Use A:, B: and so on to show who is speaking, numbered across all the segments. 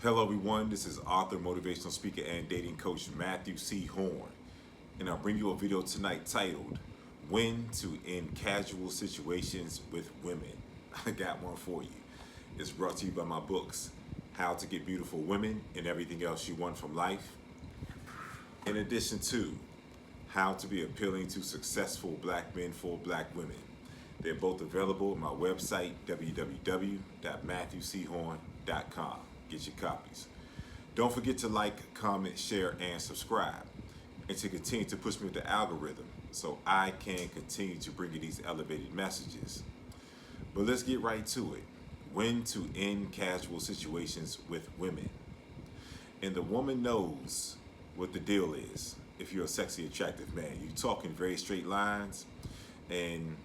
A: Hello, everyone. This is author, motivational speaker, and dating coach Matthew C. Horne. And I'll bring you a video tonight titled, When to End Casual Situations with Women. I got one for you. It's brought to you by my books, How to Get Beautiful Women and Everything Else You Want from Life. In addition to How to Be Appealing to Successful Black Men for Black Women. They're both available at my website, www.matthewchorne.com. Get your copies. Don't forget to like, comment, share, and subscribe, and to continue to push me with the algorithm so I can continue to bring you these elevated messages. But let's get right to it. When to end casual situations with women. And the woman knows what the deal is. If you're a sexy, attractive man, you talk in very straight lines, and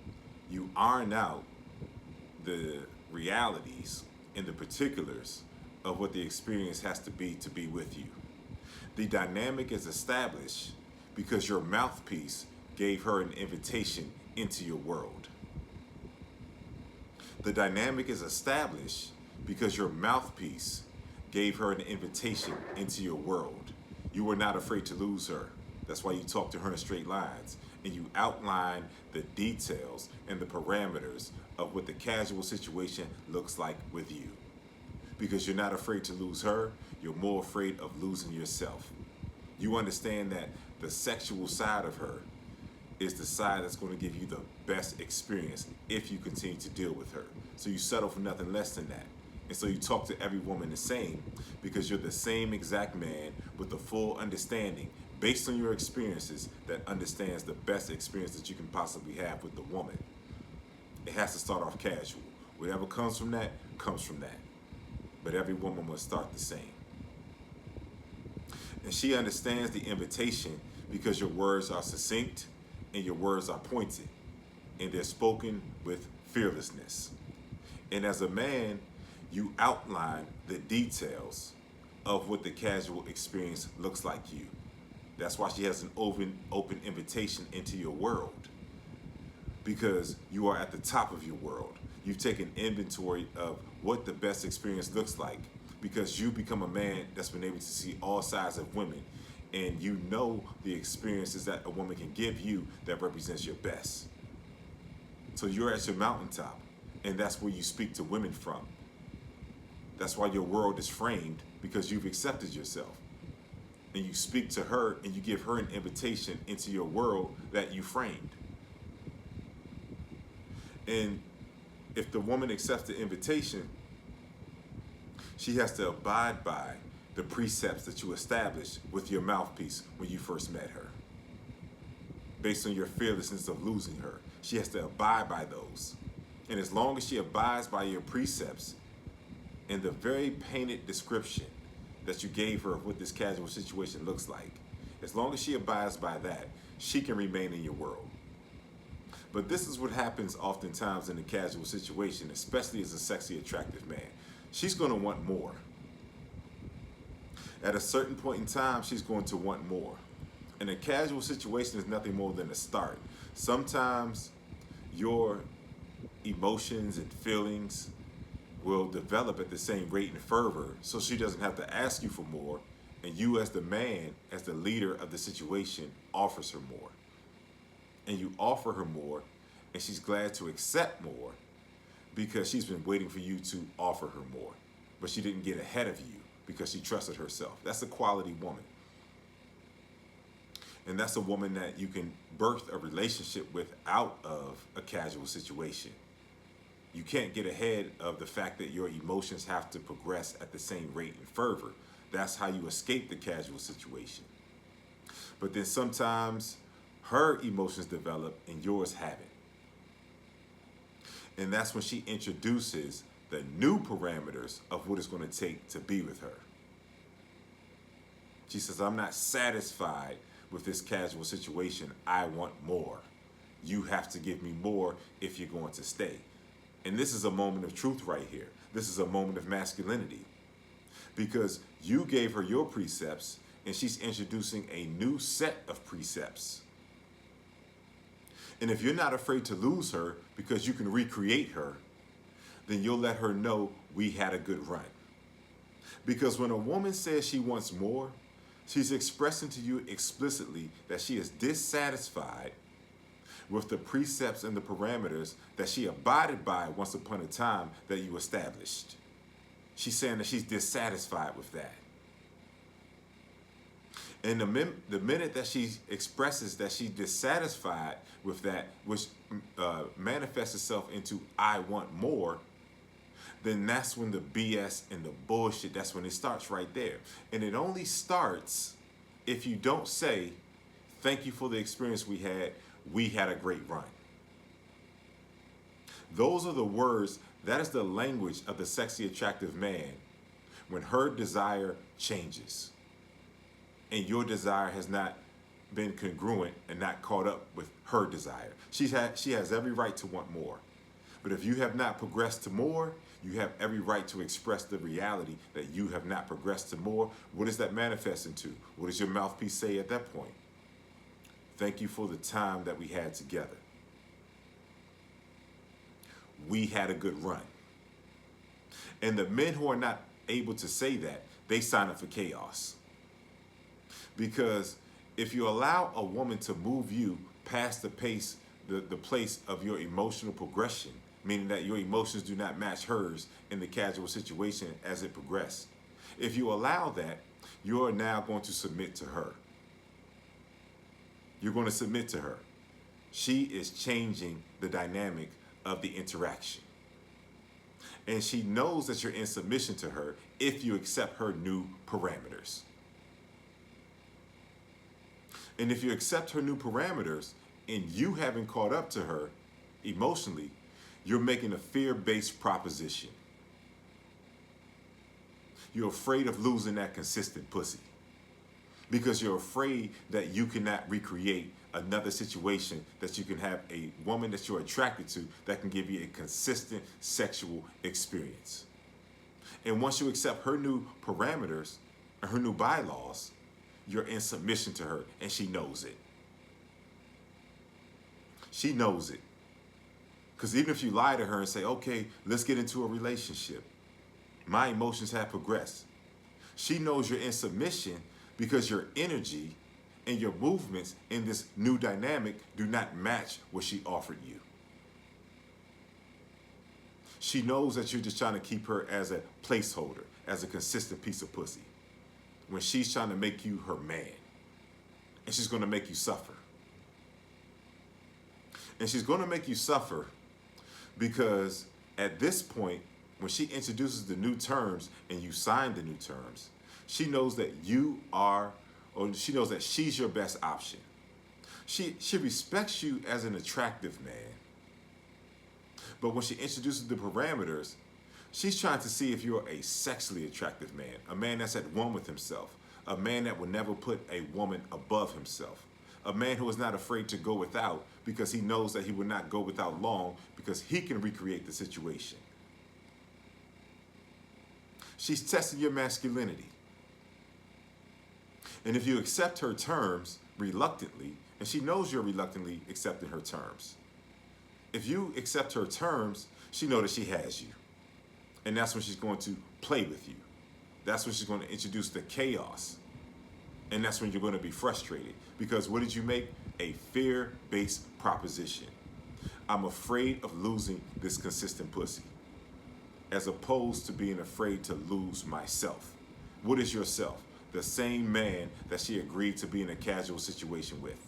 A: you iron out the realities and the particulars of what the experience has to be with you. The dynamic is established because your mouthpiece gave her an invitation into your world. The dynamic is established because your mouthpiece gave her an invitation into your world. You were not afraid to lose her. That's why you talk to her in straight lines, and you outline the details and the parameters of what the casual situation looks like with you. Because you're not afraid to lose her, you're more afraid of losing yourself. You understand that the sexual side of her is the side that's going to give you the best experience if you continue to deal with her. So you settle for nothing less than that. And so you talk to every woman the same because you're the same exact man with the full understanding based on your experiences that understands the best experience that you can possibly have with the woman. It has to start off casual. Whatever comes from that, comes from that. But every woman must start the same. And she understands the invitation because your words are succinct and your words are pointed, and they're spoken with fearlessness. And as a man, you outline the details of what the casual experience looks like you. That's why she has an open invitation into your world, because you are at the top of your world. You've taken inventory of what the best experience looks like because you become a man that's been able to see all sides of women, and you know the experiences that a woman can give you that represents your best. So you're at your mountaintop, and that's where you speak to women from. That's why your world is framed, because you've accepted yourself. And you speak to her and you give her an invitation into your world that you framed. And if the woman accepts the invitation, she has to abide by the precepts that you established with your mouthpiece when you first met her. Based on your fearlessness of losing her, she has to abide by those. And as long as she abides by your precepts and the very painted description that you gave her of what this casual situation looks like, as long as she abides by that, she can remain in your world. But this is what happens oftentimes in a casual situation, especially as a sexy, attractive man. She's going to want more. At a certain point in time, she's going to want more. And a casual situation is nothing more than a start. Sometimes your emotions and feelings will develop at the same rate and fervor, so she doesn't have to ask you for more, and you as the man, as the leader of the situation, offers her more. And you offer her more, and she's glad to accept more because she's been waiting for you to offer her more. But she didn't get ahead of you because she trusted herself. That's a quality woman. And that's a woman that you can birth a relationship with out of a casual situation. You can't get ahead of the fact that your emotions have to progress at the same rate and fervor. That's how you escape the casual situation. But then sometimes her emotions develop and yours haven't. And that's when she introduces the new parameters of what it's going to take to be with her. She says, I'm not satisfied with this casual situation. I want more. You have to give me more if you're going to stay. And this is a moment of truth right here. This is a moment of masculinity. Because you gave her your precepts, and she's introducing a new set of precepts. And if you're not afraid to lose her because you can recreate her, then you'll let her know we had a good run. Because when a woman says she wants more, she's expressing to you explicitly that she is dissatisfied with the precepts and the parameters that she abided by once upon a time that you established. She's saying that she's dissatisfied with that. And the minute that she expresses that she's dissatisfied with that, which manifests itself into I want more, then that's when the BS and the bullshit, that's when it starts right there. And it only starts if you don't say, thank you for the experience we had a great run. Those are the words, that is the language of the sexy attractive man when her desire changes and your desire has not been congruent and not caught up with her desire. She has every right to want more. But if you have not progressed to more, you have every right to express the reality that you have not progressed to more. What does that manifest into? What does your mouthpiece say at that point? Thank you for the time that we had together. We had a good run. And the men who are not able to say that, they sign up for chaos. Because if you allow a woman to move you past the place of your emotional progression, meaning that your emotions do not match hers in the casual situation as it progresses, if you allow that, you are now going to submit to her. You're going to submit to her. She is changing the dynamic of the interaction. And she knows that you're in submission to her if you accept her new parameters. And if you accept her new parameters and you haven't caught up to her emotionally, you're making a fear-based proposition. You're afraid of losing that consistent pussy because you're afraid that you cannot recreate another situation that you can have a woman that you're attracted to that can give you a consistent sexual experience. And once you accept her new parameters and her new bylaws, you're in submission to her, and she knows it. She knows it. Because even if you lie to her and say, okay, let's get into a relationship, my emotions have progressed. She knows you're in submission because your energy and your movements in this new dynamic do not match what she offered you. She knows that you're just trying to keep her as a placeholder, as a consistent piece of pussy, when she's trying to make you her man. And she's going to make you suffer. And she's going to make you suffer because at this point, when she introduces the new terms and you sign the new terms, she knows that you are, or she knows that she's your best option. She respects you as an attractive man. But when she introduces the parameters, she's trying to see if you're a sexually attractive man, a man that's at one with himself, a man that will never put a woman above himself, a man who is not afraid to go without because he knows that he will not go without long because he can recreate the situation. She's testing your masculinity. And if you accept her terms reluctantly, and she knows you're reluctantly accepting her terms, if you accept her terms, she knows that she has you. And that's when she's going to play with you. That's when she's going to introduce the chaos. And that's when you're going to be frustrated. Because what did you make? A fear-based proposition. I'm afraid of losing this consistent pussy, as opposed to being afraid to lose myself. What is yourself? The same man that she agreed to be in a casual situation with.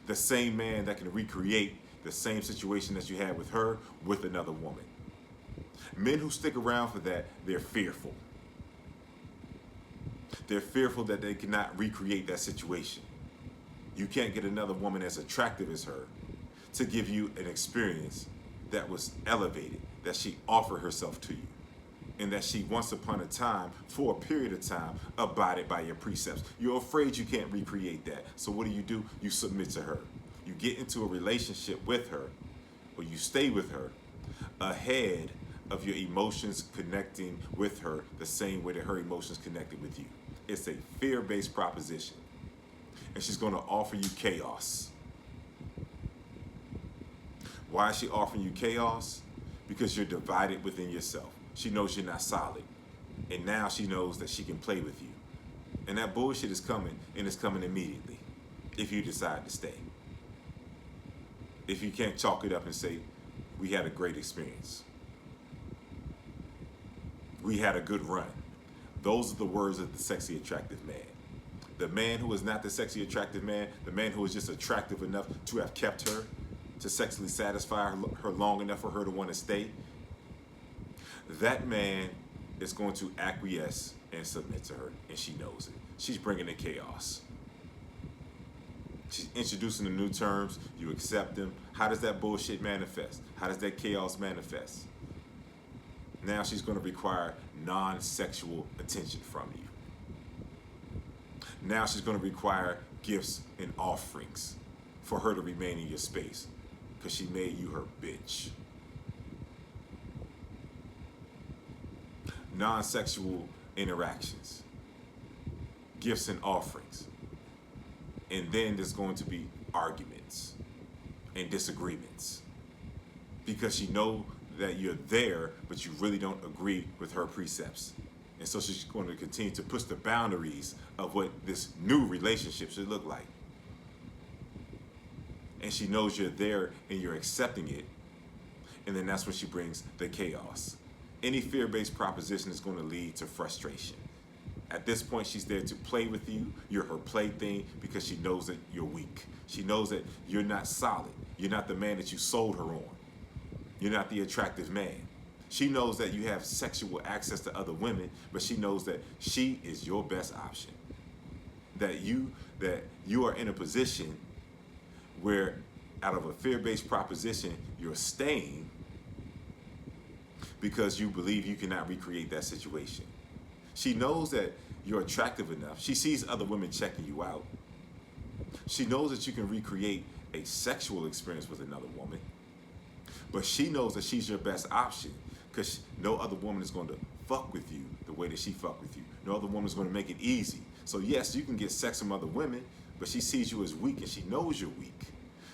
A: The same man that can recreate the same situation that you had with her with another woman. Men who stick around for that, they're fearful. They're fearful that they cannot recreate that situation. You can't get another woman as attractive as her to give you an experience that was elevated, that she offered herself to you, and that she once upon a time, for a period of time, abided by your precepts. You're afraid you can't recreate that. So what do? You submit to her. You get into a relationship with her, or you stay with her, ahead of your emotions connecting with her the same way that her emotions connected with you. It's a fear-based proposition. And she's going to offer you chaos. Why is she offering you chaos? Because you're divided within yourself. She knows you're not solid. And now she knows that she can play with you. And that bullshit is coming, and it's coming immediately if you decide to stay. If you can't chalk it up and say, we had a great experience. We had a good run. Those are the words of the sexy, attractive man. The man who is not the sexy, attractive man, the man who is just attractive enough to have kept her, to sexually satisfy her long enough for her to want to stay, that man is going to acquiesce and submit to her, and she knows it. She's bringing the chaos. She's introducing the new terms. You accept them. How does that bullshit manifest? How does that chaos manifest? Now she's going to require non-sexual attention from you. Now she's going to require gifts and offerings for her to remain in your space because she made you her bitch. Non-sexual interactions, gifts and offerings. And then there's going to be arguments and disagreements because she knows that you're there, but you really don't agree with her precepts. And so she's going to continue to push the boundaries of what this new relationship should look like. And she knows you're there and you're accepting it. And then that's when she brings the chaos. Any fear-based proposition is going to lead to frustration. At this point, she's there to play with you. You're her plaything because she knows that you're weak. She knows that you're not solid. You're not the man that you sold her on. You're not the attractive man. She knows that you have sexual access to other women, but she knows that she is your best option. That you are in a position where out of a fear-based proposition, you're staying because you believe you cannot recreate that situation. She knows that you're attractive enough. She sees other women checking you out. She knows that you can recreate a sexual experience with another woman. But she knows that she's your best option because no other woman is going to fuck with you the way that she fuck with you. No other woman is going to make it easy. So yes, you can get sex from other women, but she sees you as weak and she knows you're weak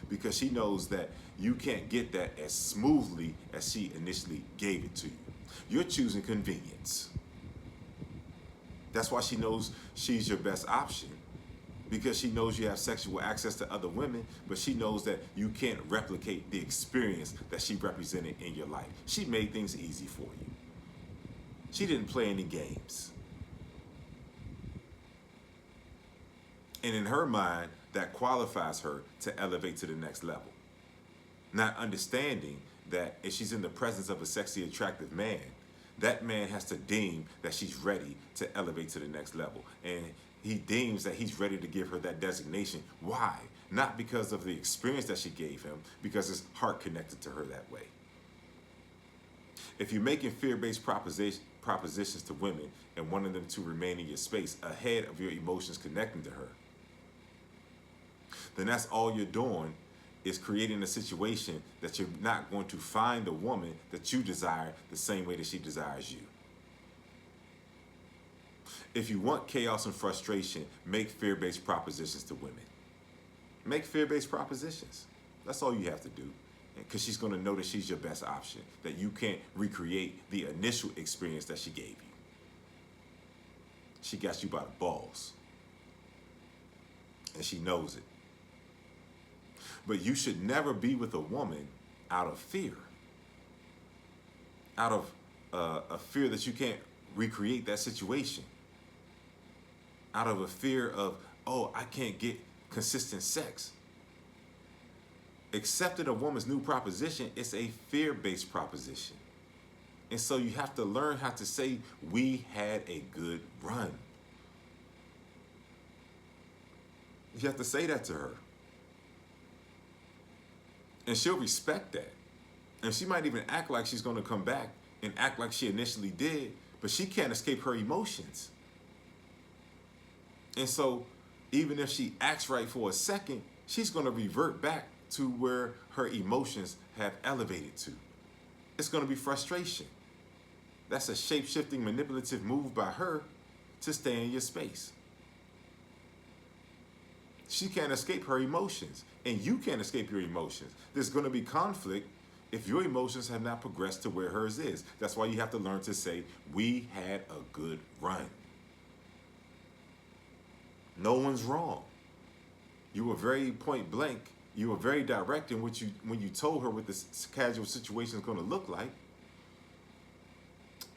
A: because she knows that you can't get that as smoothly as she initially gave it to you. You're choosing convenience. That's why she knows she's your best option, because she knows you have sexual access to other women, but she knows that you can't replicate the experience that she represented in your life. She made things easy for you. She didn't play any games. And in her mind, that qualifies her to elevate to the next level. Not understanding that if she's in the presence of a sexy, attractive man, that man has to deem that she's ready to elevate to the next level. And he deems that he's ready to give her that designation. Why? Not because of the experience that she gave him, because his heart connected to her that way. If you're making fear-based propositions to women and wanting them to remain in your space ahead of your emotions connecting to her, then that's all you're doing is creating a situation that you're not going to find the woman that you desire the same way that she desires you. If you want chaos and frustration, make fear-based propositions to women. Make fear-based propositions. That's all you have to do. Because she's going to know that she's your best option, that you can't recreate the initial experience that she gave you. She got you by the balls. And she knows it. But you should never be with a woman out of fear. Out of a fear that you can't recreate that situation. Out of a fear of, oh, I can't get consistent sex. Accepting a woman's new proposition is a fear-based proposition. And so you have to learn how to say, we had a good run. You have to say that to her. And she'll respect that. And she might even act like she's going to come back and act like she initially did, but she can't escape her emotions. And so even if she acts right for a second, she's going to revert back to where her emotions have elevated to. It's going to be frustration. That's a shape-shifting, manipulative move by her to stay in your space. She can't escape her emotions, and you can't escape your emotions. There's going to be conflict if your emotions have not progressed to where hers is. That's why you have to learn to say, we had a good run. No one's wrong. You were very point blank. You were very direct in what when you told her what this casual situation is going to look like.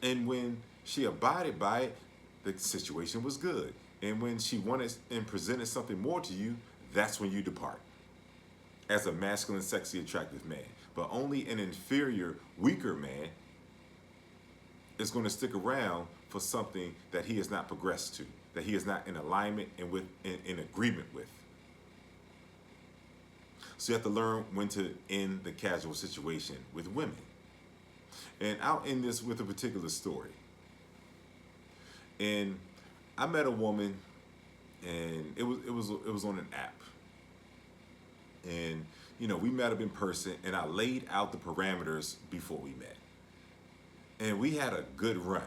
A: And when she abided by it, the situation was good. And when she wanted and presented something more to you, that's when you depart. As a masculine, sexy, attractive man. But only an inferior, weaker man is going to stick around for something that he has not progressed to, that he is not in alignment and in agreement with. So you have to learn when to end the casual situation with women. And I'll end this with a particular story. And I met a woman, and it was on an app. And we met up in person, and I laid out the parameters before we met. And we had a good run.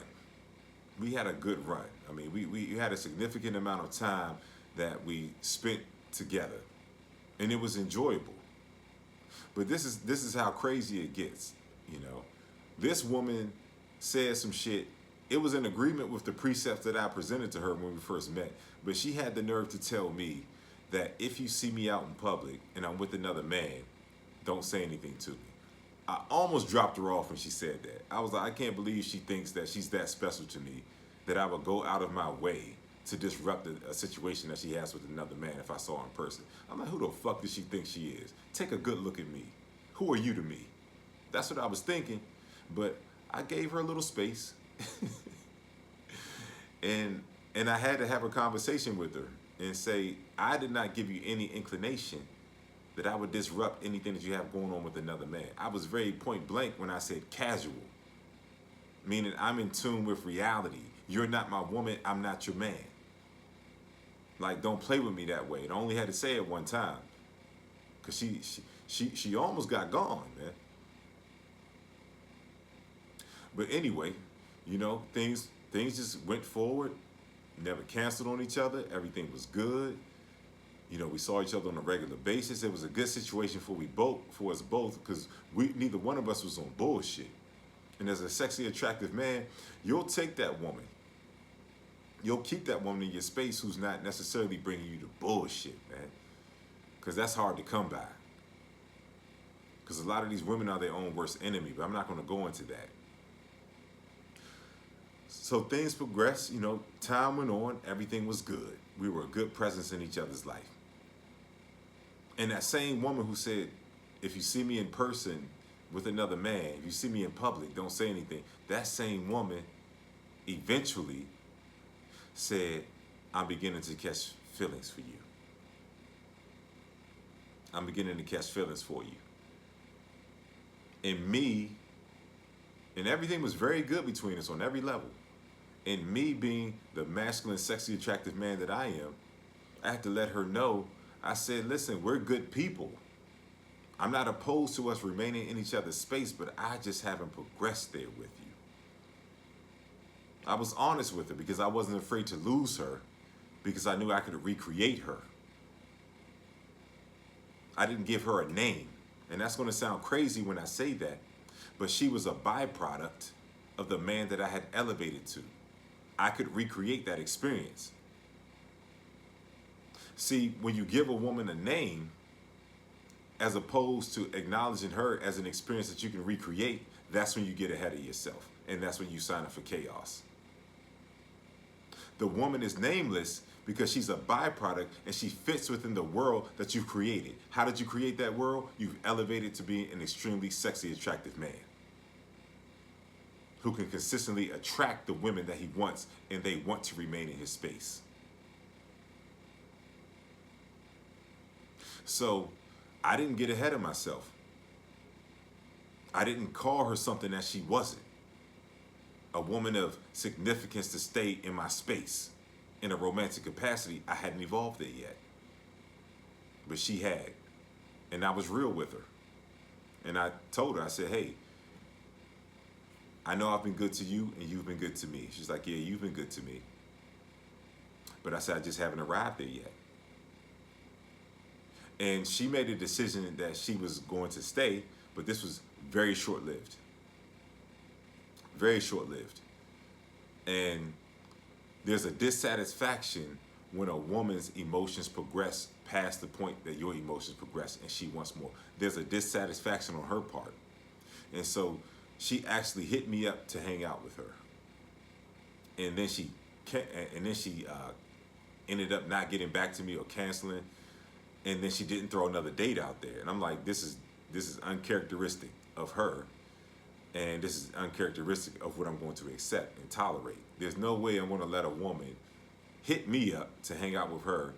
A: I mean, we had a significant amount of time that we spent together, and it was enjoyable. But this is how crazy it gets. This woman said some shit. It was in agreement with the precepts that I presented to her when we first met. But she had the nerve to tell me that if you see me out in public and I'm with another man, don't say anything to me. I almost dropped her off when she said that. I was like, I can't believe she thinks that she's that special to me, that I would go out of my way to disrupt a situation that she has with another man if I saw her in person. I'm like, who the fuck does she think she is? Take a good look at me. Who are you to me? That's what I was thinking. But I gave her a little space. and I had to have a conversation with her and say, I did not give you any inclination that I would disrupt anything that you have going on with another man. I was very point blank when I said casual, meaning I'm in tune with reality. You're not my woman, I'm not your man. Like, don't play with me that way. And I only had to say it one time, because she almost got gone, man. But anyway, things just went forward, never canceled on each other. Everything was good. We saw each other on a regular basis. It was a good situation for us both, because neither one of us was on bullshit. And as a sexy, attractive man, you'll take that woman. You'll keep that woman in your space who's not necessarily bringing you the bullshit, man. Because that's hard to come by. Because a lot of these women are their own worst enemy, but I'm not going to go into that. So things progressed, time went on, everything was good. We were a good presence in each other's life. And that same woman who said, if you see me in person with another man, if you see me in public, don't say anything. That same woman eventually said, I'm beginning to catch feelings for you. I'm beginning to catch feelings for you. And everything was very good between us on every level. And me being the masculine, sexy, attractive man that I am, I had to let her know. I said, listen, we're good people. I'm not opposed to us remaining in each other's space, but I just haven't progressed there with you. I was honest with her because I wasn't afraid to lose her, because I knew I could recreate her. I didn't give her a name. And that's going to sound crazy when I say that, but she was a byproduct of the man that I had elevated to. I could recreate that experience. See, when you give a woman a name, as opposed to acknowledging her as an experience that you can recreate, that's when you get ahead of yourself. And that's when you sign up for chaos. The woman is nameless because she's a byproduct and she fits within the world that you've created. How did you create that world? You've elevated to be an extremely sexy, attractive man who can consistently attract the women that he wants, and they want to remain in his space. So I didn't get ahead of myself. I didn't call her something that she wasn't. A woman of significance to stay in my space. In a romantic capacity, I hadn't evolved there yet. But she had. And I was real with her. And I told her, I said, hey, I know I've been good to you and you've been good to me. She's like, yeah, you've been good to me. But I said, I just haven't arrived there yet. And she made a decision that she was going to stay, but this was very short-lived. Very short-lived. And there's a dissatisfaction when a woman's emotions progress past the point that your emotions progress and she wants more. There's a dissatisfaction on her part. And so she actually hit me up to hang out with her. And then she ended up not getting back to me or canceling. And then she didn't throw another date out there. And I'm like, this is uncharacteristic of her. And this is uncharacteristic of what I'm going to accept and tolerate. There's no way I'm going to let a woman hit me up to hang out with her.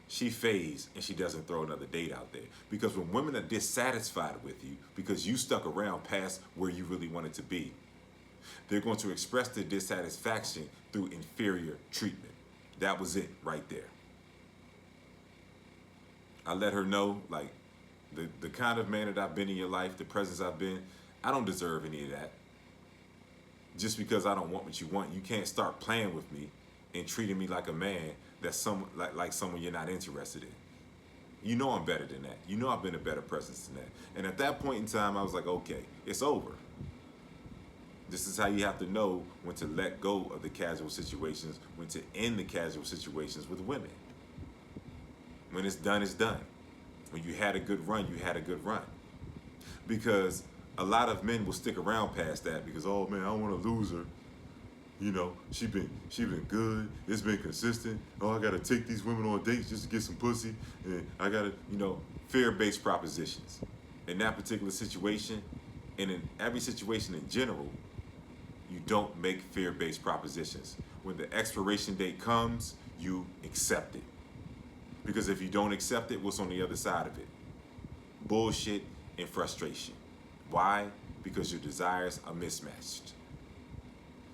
A: She fades and she doesn't throw another date out there. Because when women are dissatisfied with you because you stuck around past where you really wanted to be, they're going to express their dissatisfaction through inferior treatment. That was it right there. I let her know, like, the kind of man that I've been in your life, the presence I've been, I don't deserve any of that. Just because I don't want what you want, you can't start playing with me and treating me like a man that's like someone you're not interested in. You know I'm better than that. You know I've been a better presence than that. And at that point in time, I was like, okay, it's over. This is how you have to know when to let go of the casual situations, when to end the casual situations with women. When it's done, it's done. When you had a good run, you had a good run. Because a lot of men will stick around past that because, oh man, I don't want to lose her. You know, she been good. It's been consistent. Oh, I gotta take these women on dates just to get some pussy, and I gotta, fear-based propositions. In that particular situation, and in every situation in general, you don't make fear-based propositions. When the expiration date comes, you accept it. Because if you don't accept it, what's on the other side of it? Bullshit and frustration. Why? Because your desires are mismatched.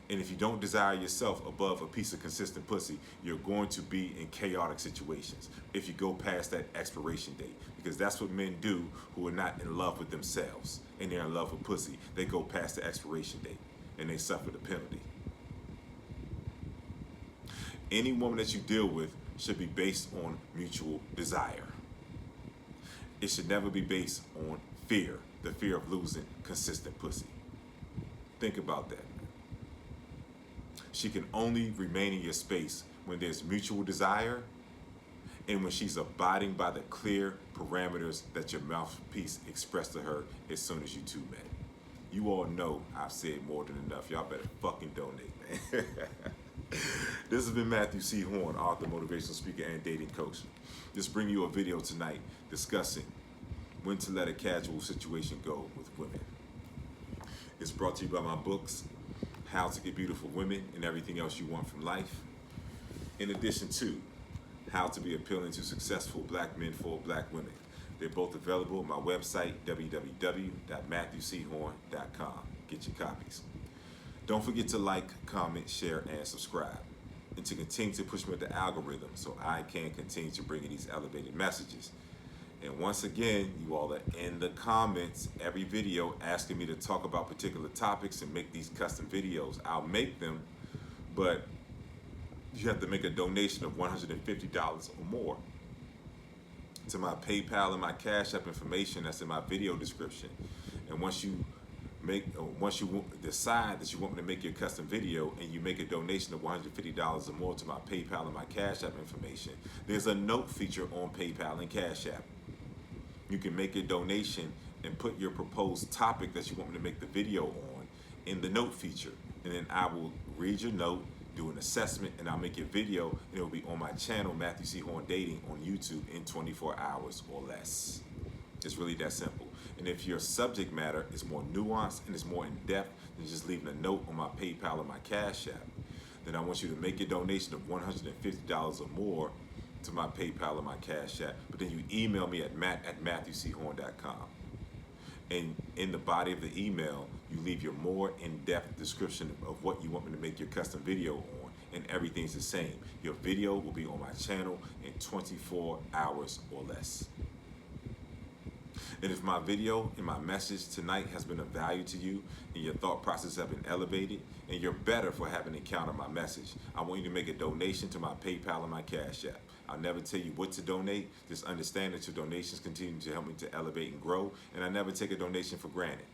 A: And if you don't desire yourself above a piece of consistent pussy, you're going to be in chaotic situations if you go past that expiration date. Because that's what men do who are not in love with themselves and they're in love with pussy. They go past the expiration date and they suffer the penalty. Any woman that you deal with should be based on mutual desire. It should never be based on fear, the fear of losing consistent pussy. Think about that. She can only remain in your space when there's mutual desire and when she's abiding by the clear parameters that your mouthpiece expressed to her as soon as you two met. You all know I've said more than enough. Y'all better fucking donate, man. This has been Matthew C. Horne, author, motivational speaker, and dating coach. Just bring you a video tonight discussing when to let a casual situation go with women. It's brought to you by my books, How to Get Beautiful Women and Everything Else You Want from Life, in addition to How to Be Appealing to Successful Black Men for Black Women. They're both available on my website, www.matthewchorne.com. Get your copies. Don't forget to like, comment, share, and subscribe, and to continue to push me with the algorithm so I can continue to bring you these elevated messages. And once again, you all are in the comments every video asking me to talk about particular topics and make these custom videos. I'll make them, but you have to make a donation of $150 or more to my PayPal and my Cash App information that's in my video description. And once you decide that you want me to make your custom video and you make a donation of $150 or more to my PayPal and my Cash App information, there's a note feature on PayPal and Cash App. You can make a donation and put your proposed topic that you want me to make the video on in the note feature. And then I will read your note, do an assessment, and I'll make your video, and it will be on my channel, Matthew C. Horne Dating, on YouTube in 24 hours or less. It's really that simple. And if your subject matter is more nuanced and is more in-depth than just leaving a note on my PayPal or my Cash App, then I want you to make a donation of $150 or more to my PayPal or my Cash App, but then you email me at matt@matthewchorne.com. And in the body of the email, you leave your more in-depth description of what you want me to make your custom video on, and everything's the same. Your video will be on my channel in 24 hours or less. And if my video and my message tonight has been of value to you and your thought process have been elevated and you're better for having encountered my message, I want you to make a donation to my PayPal and my Cash App. I'll never tell you what to donate. Just understand that your donations continue to help me to elevate and grow, and I never take a donation for granted.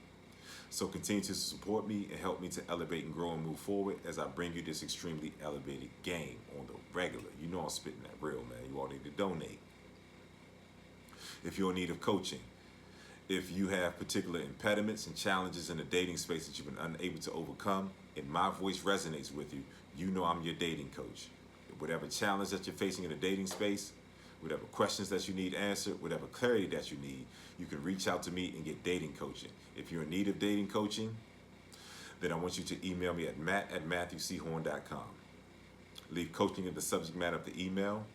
A: So continue to support me and help me to elevate and grow and move forward as I bring you this extremely elevated game on the regular. You know I'm spitting that real, man. You all need to donate. If you're in need of coaching, if you have particular impediments and challenges in the dating space that you've been unable to overcome, and my voice resonates with you, you know I'm your dating coach. Whatever challenge that you're facing in the dating space, whatever questions that you need answered, whatever clarity that you need, you can reach out to me and get dating coaching. If you're in need of dating coaching, then I want you to email me at matt@matthewchorne.com. Leave coaching in the subject matter of the email.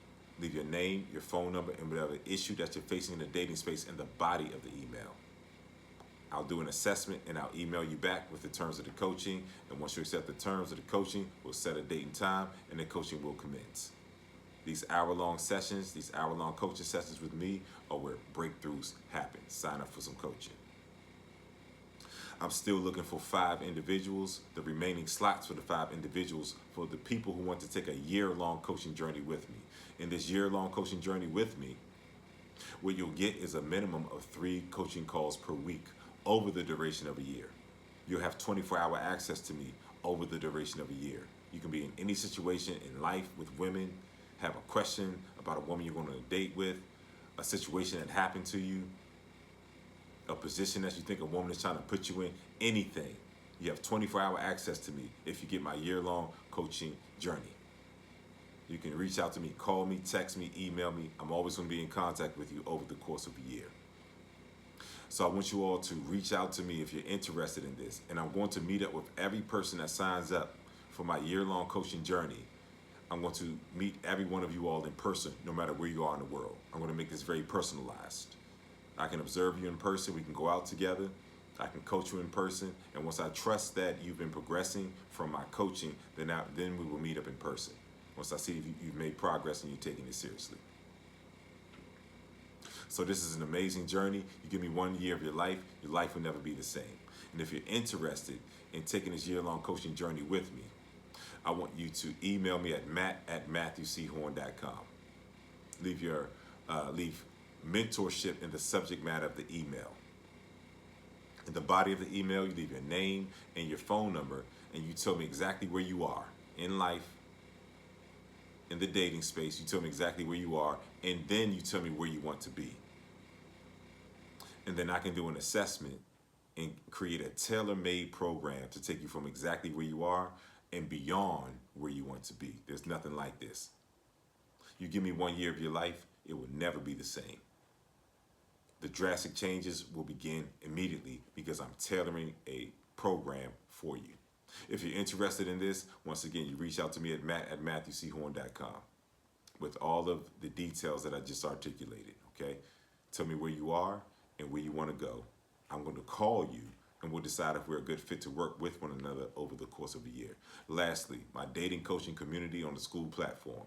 A: Leave your name, your phone number, and whatever issue that you're facing in the dating space in the body of the email. I'll do an assessment and I'll email you back with the terms of the coaching. And once you accept the terms of the coaching, we'll set a date and time and the coaching will commence. These hour-long sessions, these hour-long coaching sessions with me are where breakthroughs happen. Sign up for some coaching. I'm still looking for 5 individuals, the remaining slots for the 5 individuals for the people who want to take a year-long coaching journey with me. In this year-long coaching journey with me, what you'll get is a minimum of 3 coaching calls per week over the duration of a year. You'll have 24-hour access to me over the duration of a year. You can be in any situation in life with women, have a question about a woman you're going to date with, a situation that happened to you, a position that you think a woman is trying to put you in, anything. You have 24-hour access to me if you get my year-long coaching journey. You can reach out to me, call me, text me, email me. I'm always going to be in contact with you over the course of a year. So I want you all to reach out to me if you're interested in this. And I'm going to meet up with every person that signs up for my year-long coaching journey. I'm going to meet every one of you all in person, no matter where you are in the world. I'm going to make this very personalized. I can observe you in person. We can go out together. I can coach you in person. And once I trust that you've been progressing from my coaching, then we will meet up in person. Once I see if you've made progress and you're taking it seriously. So this is an amazing journey. You give me 1 year of your life will never be the same. And if you're interested in taking this year-long coaching journey with me, I want you to email me at matt@matthewchorne.com. Leave mentorship in the subject matter of the email. In the body of the email, you leave your name and your phone number, and you tell me exactly where you are in life, in the dating space. You tell me exactly where you are, and then you tell me where you want to be. And then I can do an assessment and create a tailor-made program to take you from exactly where you are and beyond where you want to be. There's nothing like this. You give me 1 year of your life, it will never be the same. The drastic changes will begin immediately because I'm tailoring a program for you. If you're interested in this, once again, you reach out to me at matt@matthewchorne.com with all of the details that I just articulated, okay? Tell me where you are and where you want to go. I'm going to call you and we'll decide if we're a good fit to work with one another over the course of a year. Lastly, my dating coaching community on the school platform.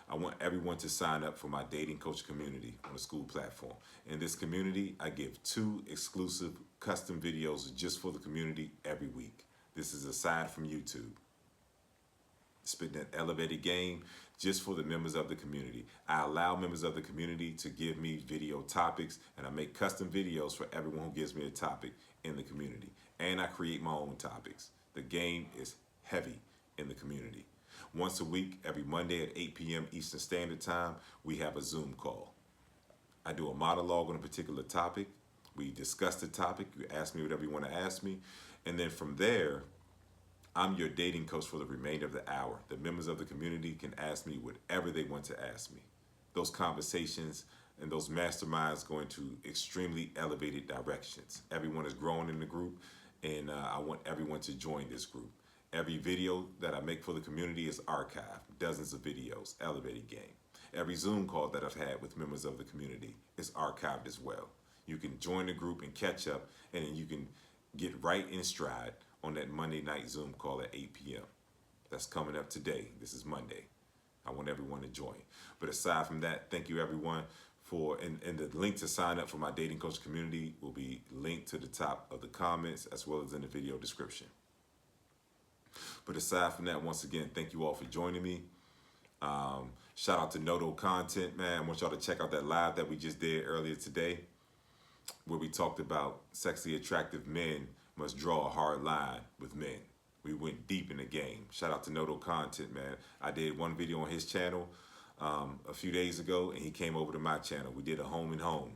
A: I want everyone to sign up for my dating coach community on the school platform. In this community, I give 2 exclusive custom videos just for the community every week. This is aside from YouTube. Spitting that elevated game just for the members of the community. I allow members of the community to give me video topics, and I make custom videos for everyone who gives me a topic in the community. And I create my own topics. The game is heavy in the community. Once a week, every Monday at 8 p.m. Eastern Standard Time, we have a Zoom call. I do a monologue on a particular topic. We discuss the topic. You ask me whatever you want to ask me. And then from there, I'm your dating coach for the remainder of the hour. The members of the community can ask me whatever they want to ask me. Those conversations and those masterminds go into extremely elevated directions. Everyone is growing in the group, and I want everyone to join this group. Every video that I make for the community is archived. Dozens of videos, elevated game. Every Zoom call that I've had with members of the community is archived as well. You can join the group and catch up, and then you can get right in stride on that Monday night Zoom call at 8 p.m. That's coming up today. This is Monday. I want everyone to join. But aside from that, thank you everyone and the link to sign up for my dating coach community will be linked to the top of the comments as well as in the video description. But aside from that, once again, thank you all for joining me. Shout out to Noto Content, man. I want y'all to check out that live that we just did earlier today. where we talked about sexually attractive men must draw a hard line with men. We went deep in the game. Shout out to Noto Content, man. I did one video on his channel a few days ago, and he came over to my channel. We did a home and home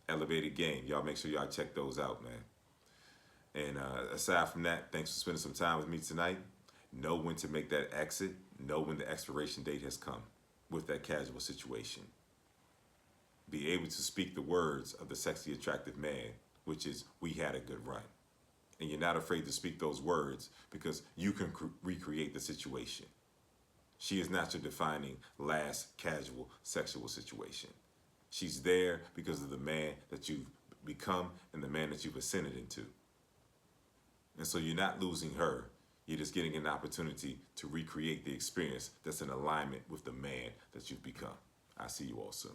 A: elevated game. Y'all make sure y'all check those out, man. And aside from that, thanks for spending some time with me tonight. Know when to make that exit. Know when the expiration date has come with that casual situation. Be able to speak the words of the sexually attractive man, which is, we had a good run. And you're not afraid to speak those words because you can recreate the situation. She is not your defining last casual sexual situation. She's there because of the man that you've become and the man that you've ascended into. And so you're not losing her. You're just getting an opportunity to recreate the experience that's in alignment with the man that you've become. I'll see you all soon.